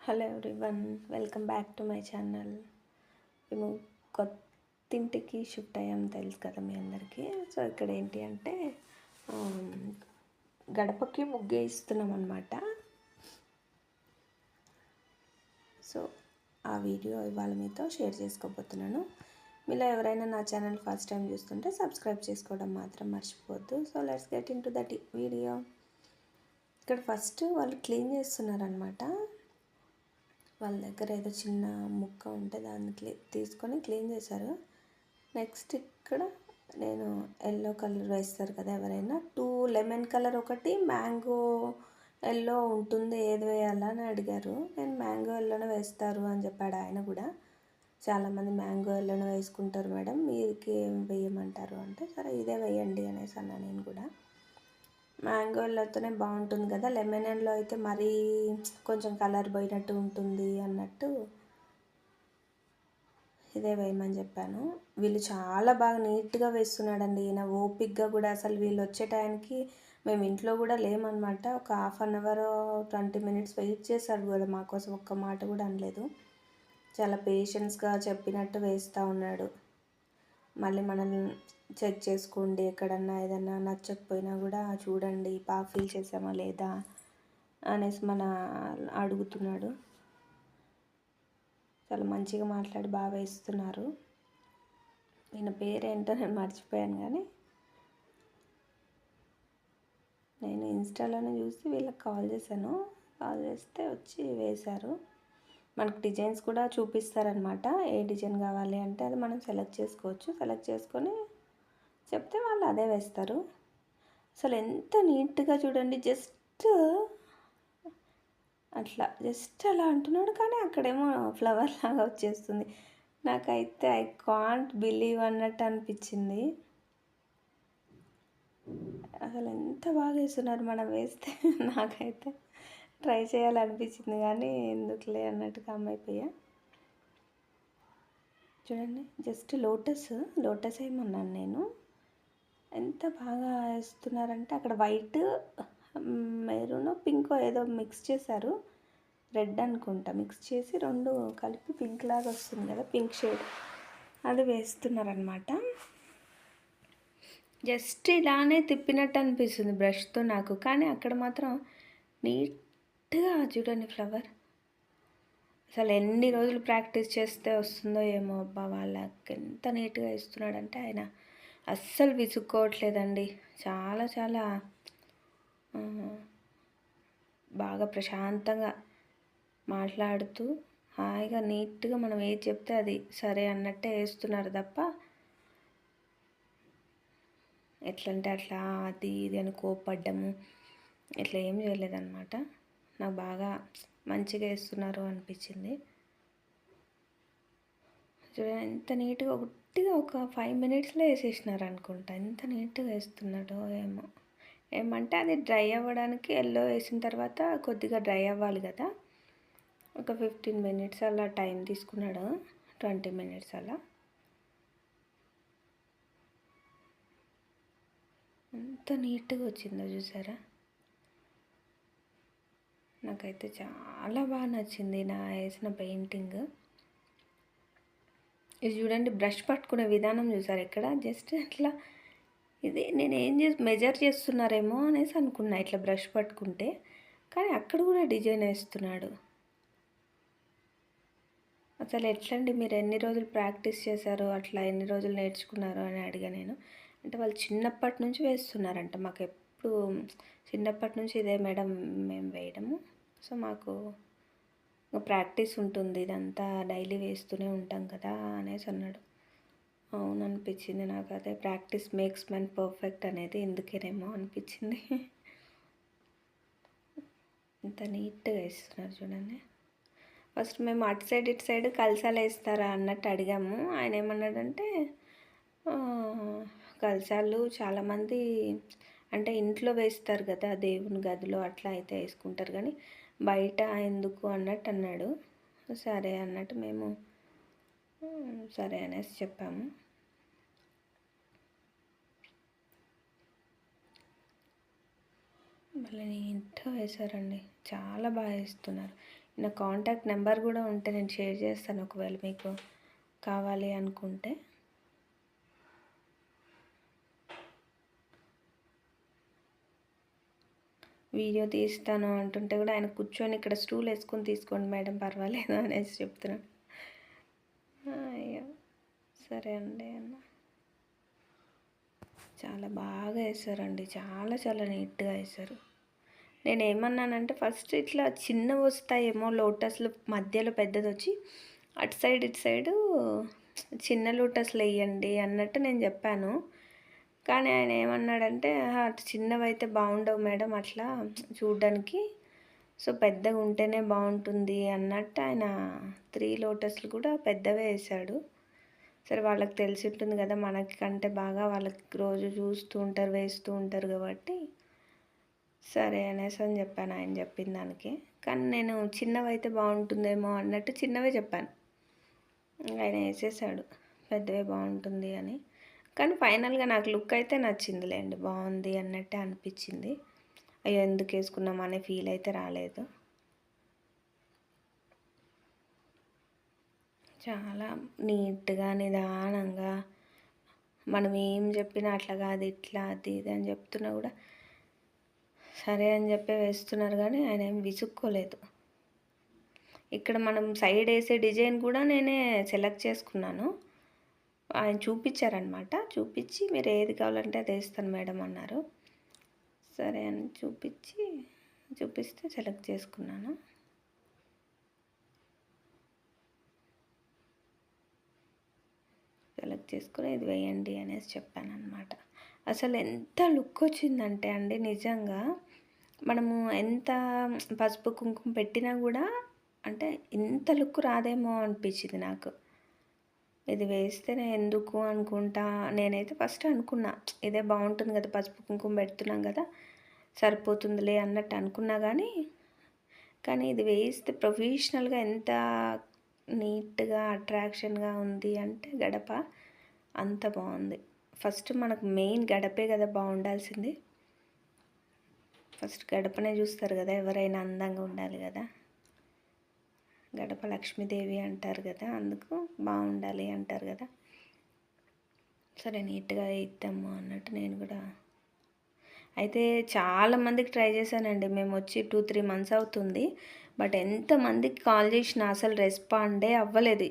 Hello everyone, welcome back to my channel. మేము కొత్త ఇంటికి షిఫ్ట్ అయ్యాం, తెలుసు కదా మీ అందరికీ. సో ఇక్కడ ఏంటి అంటే గడపకి ముగ్గు వేస్తున్నాం అనమాట. సో ఆ వీడియో ఇవాళ మీతో షేర్ చేసుకోబోతున్నాను. మీలో ఎవరైనా నా ఛానల్ ఫస్ట్ టైం చూస్తుంటే సబ్స్క్రైబ్ చేసుకోవడం మాత్రం మర్చిపోవద్దు. So let's get in to that video. ఇక్కడ ఫస్ట్ వాళ్ళు క్లీన్ చేస్తున్నారనమాట. వాళ్ళ దగ్గర ఏదో చిన్న ముక్క ఉంటే దాన్ని తీసుకొని క్లీన్ చేశారు. నెక్స్ట్ ఇక్కడ నేను ఎల్లో కలర్ వేస్తారు కదా ఎవరైనా, 2 లెమన్ కలర్, ఒకటి మ్యాంగో ఎల్లో ఉంటుంది, ఏది వేయాలా అని అడిగారు. నేను మ్యాంగో ఎల్లోనే వేస్తారు అని చెప్పాడు ఆయన కూడా. చాలామంది మ్యాంగో ఎల్లోనే వేసుకుంటారు మేడం, మీకు ఏం వేయమంటారు అంటే సరే ఇదే వేయండి అనేసి అన్నా నేను కూడా. మ్యాంగో ఎల్లోతోనే బాగుంటుంది కదా, లెమన్ ఎల్లో అయితే మరీ కొంచెం కలర్ పోయినట్టు ఉంటుంది అన్నట్టు ఇదే వేయమని చెప్పాను. వీళ్ళు చాలా బాగా నీట్గా వేస్తున్నాడండి ఈయన, ఓపిక్గా కూడా. అసలు వీళ్ళు వచ్చే టైంకి మేము ఇంట్లో కూడా లేమన్నమాట. ఒక ½ అవర్ 20 మినిట్స్ వెయిట్ చేశాడు కదా మా కోసం, ఒక్క మాట కూడా అనలేదు. చాలా పేషెన్స్గా చెప్పినట్టు వేస్తూ ఉన్నాడు. మళ్ళీ మనల్ని చెక్ చేసుకోండి, ఎక్కడన్నా ఏదన్నా నచ్చకపోయినా కూడా చూడండి బాగా ఫీల్ చేసామా లేదా అనేసి అడుగుతున్నాడు. చాలా మంచిగా మాట్లాడి బాగా వేస్తున్నారు. ఈయన పేరేంటో నేను మర్చిపోయాను, కానీ నేను ఇన్స్టాలోనే చూసి వీళ్ళకి కాల్ చేశాను. కాల్ చేస్తే వచ్చి వేశారు. మనకు డిజైన్స్ కూడా చూపిస్తారనమాట. ఏ డిజైన్ కావాలి అంటే అది మనం సెలెక్ట్ చేసుకోవచ్చు. సెలెక్ట్ చేసుకొని చెప్తే వాళ్ళు అదే వేస్తారు. అసలు ఎంత నీట్గా చూడండి, జస్ట్ అలా అంటున్నాడు, కానీ అక్కడేమో ఫ్లవర్ లాగా వచ్చేస్తుంది. నాకైతే ఐ కాంట్ బిలీవ్ అన్నట్టు అనిపించింది. అసలు ఎంత బాగా వేస్తున్నారు, మనం వేస్తే నాకైతే ట్రై చేయాలనిపించింది, కానీ ఎందుకులే అన్నట్టుగా అమ్మైపోయా. చూడండి, జస్ట్ లోటస్ ఏమన్నాను నేను. ఎంత బాగా వేస్తున్నారంటే అక్కడ వైట్, మెరూన్, పింక్ ఏదో మిక్స్ చేశారు, రెడ్ అనుకుంటా. మిక్స్ చేసి 2 కలిపి పింక్ లాగా వస్తుంది కదా, పింక్ షేడ్, అది వేస్తున్నారనమాట. జస్ట్ ఇలానే తిప్పినట్టు అనిపిస్తుంది బ్రష్తో నాకు, కానీ అక్కడ మాత్రం నీట్గా చూడండి ఫ్లవర్. అసలు ఎన్ని రోజులు ప్రాక్టీస్ చేస్తే వస్తుందో ఏమో. అబ్బా, వాళ్ళకి ఎంత నీట్గా ఇస్తున్నాడంటే ఆయన అస్సలు విసుక్కోవట్లేదండి. చాలా చాలా బాగా ప్రశాంతంగా మాట్లాడుతూ హాయిగా నీట్గా మనం ఏది చెప్తే అది సరే అన్నట్టే వేస్తున్నారు తప్ప ఎట్లంటే అట్లా అది ఇది అని కోపడ్డము ఇట్లా ఏం చేయలేదన్నమాట. నాకు బాగా మంచిగా వేస్తున్నారు అనిపించింది. చూడండి ఎంత నీట్గా, ఒక 5 మినిట్స్లో వేసేసినారు అనుకుంటా. ఎంత నీట్గా వేస్తున్నాడో ఏమో. ఏమంటే అది డ్రై అవ్వడానికి ఎల్లో వేసిన తర్వాత కొద్దిగా డ్రై అవ్వాలి కదా, ఒక 15 మినిట్స్ అలా టైం తీసుకున్నాడు, 20 మినిట్స్ అలా. ఎంత నీట్గా వచ్చిందో చూసారా. నాకైతే చాలా బాగా నచ్చింది నా వేసిన పెయింటింగ్. ఇది చూడండి, బ్రష్ పట్టుకునే విధానం చూసారు ఇక్కడ. జస్ట్ అట్లా ఇది నేను మెజర్ చేస్తున్నారేమో అనేసి అనుకున్నా ఇట్లా బ్రష్ పట్టుకుంటే, కానీ అక్కడ కూడా డిజైన్ వేస్తున్నాడు. అసలు ఎట్లండి, మీరు ఎన్ని రోజులు ప్రాక్టీస్ చేశారో, అట్లా ఎన్ని రోజులు నేర్చుకున్నారో అని అడిగా నేను. అంటే వాళ్ళు చిన్నప్పటి నుంచి వేస్తున్నారంట. మాకు ఎప్పుడు చిన్నప్పటి నుంచి ఇదే మేడం మేము వేయడము. సో మాకు ప్రాక్టీస్ ఉంటుంది, ఇదంతా డైలీ వేస్తూనే ఉంటాం కదా అనేసి అన్నాడు. అవును అనిపించింది నాకు. అదే ప్రాక్టీస్ మేక్స్ మ్యాన్ పర్ఫెక్ట్ అనేది ఎందుకేనేమో అనిపించింది. ఇంత నీట్గా వేస్తున్నారు చూడండి. ఫస్ట్ మేము అటు సైడ్ ఇటు సైడ్ కలసాలు వేస్తారా అన్నట్టు అడిగాము. ఆయన ఏమన్నాడంటే కలసాలు చాలామంది అంటే ఇంట్లో వేస్తారు కదా, దేవుని గదిలో అట్లా అయితే వేసుకుంటారు, కానీ బయట ఎందుకు అన్నట్టు అన్నాడు. సరే అన్నట్టు మేము సరే అనేసి చెప్పాము. మళ్ళీ నీట్గా వేశారండి, చాలా బాగా వేస్తున్నారు. నా కాంటాక్ట్ నెంబర్ కూడా ఉంటే నేను షేర్ చేస్తాను, ఒకవేళ మీకు కావాలి అనుకుంటే. వీడియో తీస్తాను అంటుంటే కూడా ఆయన కూర్చొని ఇక్కడ స్టూల్ వేసుకొని తీసుకోండి మేడం పర్వాలేదు అనేసి చెప్తున్నాను. అయ్యో సరే అండి అన్న. చాలా బాగా వేశారండి, చాలా చాలా నీట్గా వేశారు. నేను ఏమన్నానంటే ఫస్ట్ ఇట్లా చిన్నవి వస్తాయేమో లోటస్లు, మధ్యలో పెద్దది వచ్చి అటు సైడ్ ఇటు సైడు చిన్న లోటస్లు వేయండి అన్నట్టు నేను చెప్పాను. కానీ ఆయన ఏమన్నాడంటే అటు చిన్నవి అయితే బాగుండవు మేడం అట్లా చూడ్డానికి, సో పెద్దగా ఉంటేనే బాగుంటుంది అన్నట్టు ఆయన 3 లోటస్లు కూడా పెద్దవే వేశాడు. సరే వాళ్ళకి తెలిసి ఉంటుంది కదా, మనకి కంటే బాగా వాళ్ళకి రోజు చూస్తూ ఉంటారు, వేస్తూ ఉంటారు కాబట్టి సరే అనేసి అని చెప్పాను ఆయన చెప్పిన దానికి. కానీ నేను చిన్నవి అయితే బాగుంటుందేమో అన్నట్టు చిన్నవే చెప్పాను. ఆయన వేసేసాడు పెద్దవే బాగుంటుంది అని. కానీ ఫైనల్గా నాకు లుక్ అయితే నచ్చిందిలేండి, బాగుంది అన్నట్టే అనిపించింది. అయ్యో ఎందుకు వేసుకున్నాం అనే ఫీల్ అయితే రాలేదు. చాలా నీట్గా నిదానంగా మనం ఏం చెప్పినా అట్లా కాదు ఇట్లా అది ఇది అని చెప్తున్నా కూడా సరే అని చెప్పి వేస్తున్నారు, కానీ ఆయన ఏం విసుక్కోలేదు. ఇక్కడ మనం సైడ్ వేసే డిజైన్ కూడా నేనే సెలెక్ట్ చేసుకున్నాను. ఆయన చూపించారనమాట, చూపించి మీరు ఏది కావాలంటే అది వేస్తాను మేడం అన్నారు. సరే అని చూపిస్తే సెలెక్ట్ చేసుకున్నాను. సెలెక్ట్ చేసుకుని ఇది వేయండి అనేసి చెప్పాను అనమాట. అసలు ఎంత లుక్ వచ్చిందంటే అండి, నిజంగా మనము ఎంత పసుపు కుంకుమ పెట్టినా కూడా అంటే ఇంత లుక్ రాదేమో అనిపించింది నాకు. ఇది వేస్తేనే ఎందుకు అనుకుంటా, నేనైతే ఫస్ట్ అనుకున్నా ఇదే బాగుంటుంది కదా, పసుపు కుంకుమ పెడుతున్నాం కదా సరిపోతుందిలే అన్నట్టు అనుకున్నా. కానీ ఇది వేస్తే ప్రొఫెషనల్గా ఎంత నీట్గా అట్రాక్షన్గా ఉంది అంటే గడప అంత బాగుంది. ఫస్ట్ మనకు మెయిన్ గడపే కదా బాగుండాల్సింది. ఫస్ట్ గడపనే చూస్తారు కదా, ఎవరైనా అందంగా ఉండాలి కదా. గడప లక్ష్మీదేవి అంటారు కదా, అందుకు బాగుండాలి అంటారు కదా. సరే నీట్గా ఇద్దాము అన్నట్టు నేను కూడా అయితే చాలామందికి ట్రై చేశానండి. మేము వచ్చి 2-3 మంత్స్ అవుతుంది, బట్ ఎంతమందికి కాల్ చేసినా అసలు రెస్పాండే అవ్వలేదు.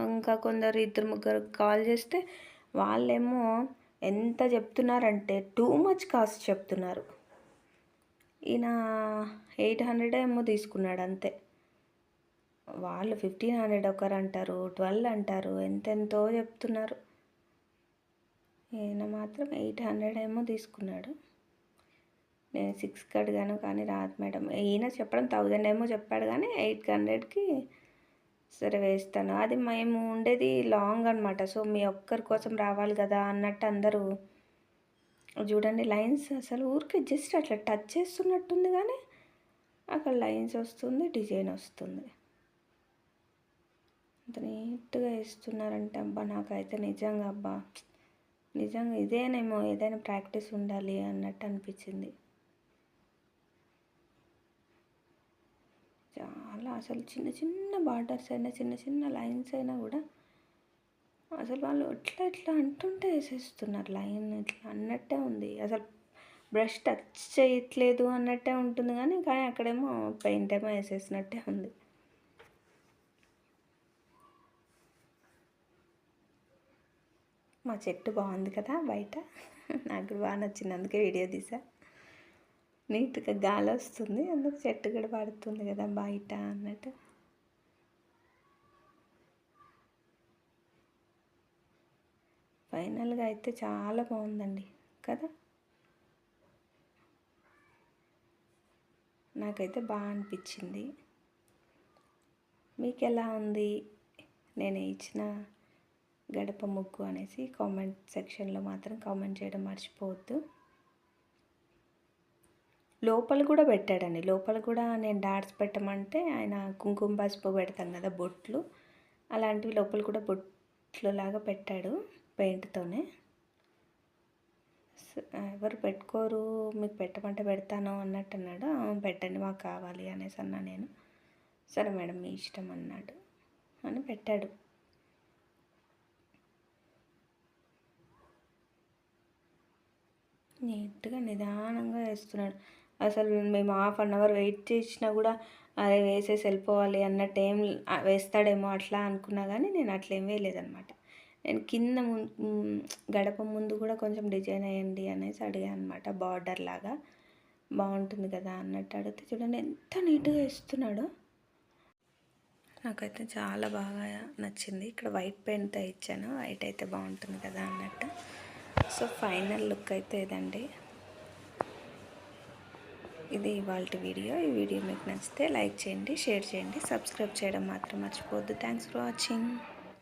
ఇంకా కొందరు 2-3 కాల్ చేస్తే వాళ్ళేమో ఎంత చెప్తున్నారంటే టూ మచ్ కాస్ట్ చెప్తున్నారు. ఈయన 800 ఏమో తీసుకున్నాడు అంతే. వాళ్ళు 1500 ఒకరు అంటారు, 12 అంటారు, ఎంతెంతో చెప్తున్నారు. ఈయన మాత్రం 800 ఏమో తీసుకున్నాడు. నేను 6కి అడిగాను కానీ రాదు మేడం. ఈయన చెప్పడం 1000 ఏమో చెప్పాడు, కానీ 800కి సరే వేస్తాను. అది మేము ఉండేది లాంగ్ అనమాట, సో మీ ఒక్కరి కోసం రావాలి కదా అన్నట్టు అందరూ చూడండి లైన్స్ అసలు ఊరికి జస్ట్ అట్లా టచ్ చేస్తున్నట్టుంది, కానీ అక్కడ లైన్స్ వస్తుంది, డిజైన్ వస్తుంది. అంత నీట్గా వేస్తున్నారంటే అబ్బా నాకైతే నిజంగా ఇదేనేమో ఏదైనా ప్రాక్టీస్ ఉండాలి అన్నట్టు అనిపించింది. చాలా అసలు చిన్న చిన్న బార్డర్స్ అయినా చిన్న చిన్న లైన్స్ అయినా కూడా అసలు వాళ్ళు ఎట్లా అంటుంటే వేసేస్తున్నారు. లైన్ ఇట్లా అన్నట్టే ఉంది, అసలు బ్రష్ టచ్ చేయట్లేదు అన్నట్టే ఉంటుంది, కానీ అక్కడేమో పెయింట్ ఏమో వేసేసినట్టే ఉంది. మా చెట్టు బాగుంది కదా బయట, నాకు బాగా నచ్చింది, అందుకే వీడియో తీసా. నీట్గా గాలి వస్తుంది, అందుకు చెట్టు కూడా పడుతుంది కదా బయట అన్నట్టు. ఫైనల్గా అయితే చాలా బాగుందండి కదా, నాకైతే బాగా అనిపించింది. మీకు ఎలా ఉంది నేను ఇచ్చిన గడప ముగ్గు అనేసి కామెంట్ సెక్షన్లో మాత్రం కామెంట్ చేయడం మర్చిపోవద్దు. లోపల కూడా పెట్టాడండి, లోపల కూడా నేను డాట్స్ పెట్టమంటే ఆయన కుంకుమ పసుపు పెడతాం కదా బొట్లు, అలాంటివి లోపల కూడా బొట్లు లాగా పెట్టాడు పెయింట్తోనే. ఎవరు పెట్టుకోరు, మీకు పెట్టమంటే పెడతాను అన్నట్టు అన్నాడు. పెట్టండి మాకు కావాలి అనేసి అన్నా నేను. సరే మేడం మీ ఇష్టం అన్నాడు అని పెట్టాడు. నీట్గా నిదానంగా వేస్తున్నాడు. అసలు మేము హాఫ్ అన్ అవర్ వెయిట్ చేసినా కూడా అదే వేసేసి వెళ్ళిపోవాలి అన్నట్టు ఏం వేస్తాడేమో అట్లా అనుకున్నా కానీ నేను అట్లా ఏం వేయలేదనమాట. నేను కింద గడప ముందు కూడా కొంచెం డిజైన్ వేయండి అనేసి అడిగాను అనమాట. బార్డర్ లాగా బాగుంటుంది కదా అన్నట్టు అడిగితే చూడండి ఎంత నీట్గా వేస్తున్నాడో. నాకైతే చాలా బాగా నచ్చింది. ఇక్కడ వైట్ పెయింట్తో ఇచ్చాను, వైట్ అయితే బాగుంటుంది కదా అన్నట్టు. సో ఫైనల్ లుక్ అయితే ఇదండి. ఇది ఇవాల్టి వీడియో. ఈ వీడియో మీకు నచ్చితే లైక్ చేయండి, షేర్ చేయండి, సబ్స్క్రైబ్ చేయడం మాత్రం మర్చిపోవద్దు. Thanks for watching.